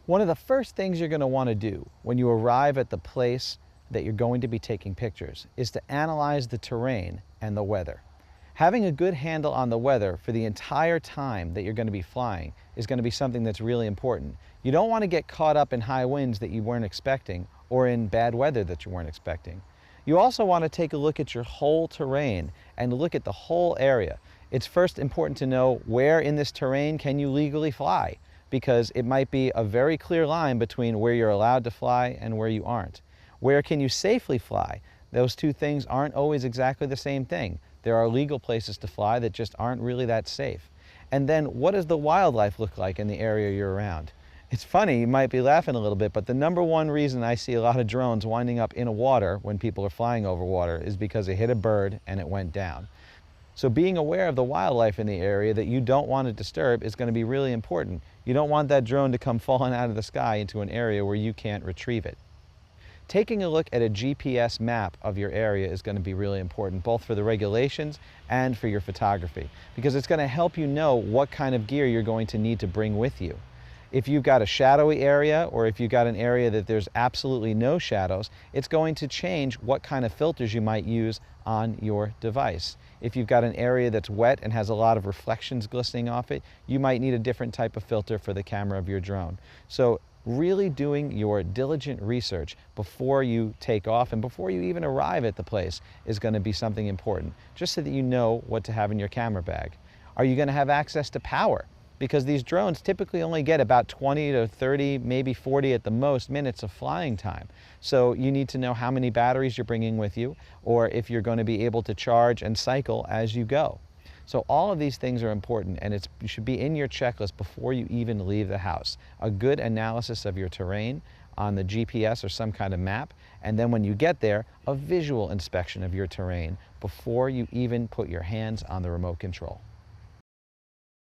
One of the first things you're going to want to do when you arrive at the place that you're going to be taking pictures is to analyze the terrain and the weather. Having a good handle on the weather for the entire time that you're going to be flying is going to be something that's really important. You don't want to get caught up in high winds that you weren't expecting or in bad weather that you weren't expecting. You also want to take a look at your whole terrain and look at the whole area. It's first important to know where in this terrain can you legally fly, because it might be a very clear line between where you're allowed to fly and where you aren't. Where can you safely fly? Those two things aren't always exactly the same thing. There are legal places to fly that just aren't really that safe. And then what does the wildlife look like in the area you're around? It's funny, you might be laughing a little bit, but the number one reason I see a lot of drones winding up in water when people are flying over water is because they hit a bird and it went down. So being aware of the wildlife in the area that you don't want to disturb is going to be really important. You don't want that drone to come falling out of the sky into an area where you can't retrieve it. Taking a look at a GPS map of your area is going to be really important, both for the regulations and for your photography, because it's going to help you know what kind of gear you're going to need to bring with you. If you've got a shadowy area, or if you've got an area that there's absolutely no shadows, it's going to change what kind of filters you might use on your device. If you've got an area that's wet and has a lot of reflections glistening off it, you might need a different type of filter for the camera of your drone. So really doing your diligent research before you take off and before you even arrive at the place is going to be something important, just so that you know what to have in your camera bag. Are you going to have access to power? Because these drones typically only get about 20 to 30, maybe 40 at the most minutes of flying time. So you need to know how many batteries you're bringing with you, or if you're going to be able to charge and cycle as you go. So all of these things are important, and you should be in your checklist before you even leave the house. A good analysis of your terrain on the GPS or some kind of map, and then when you get there, a visual inspection of your terrain before you even put your hands on the remote control.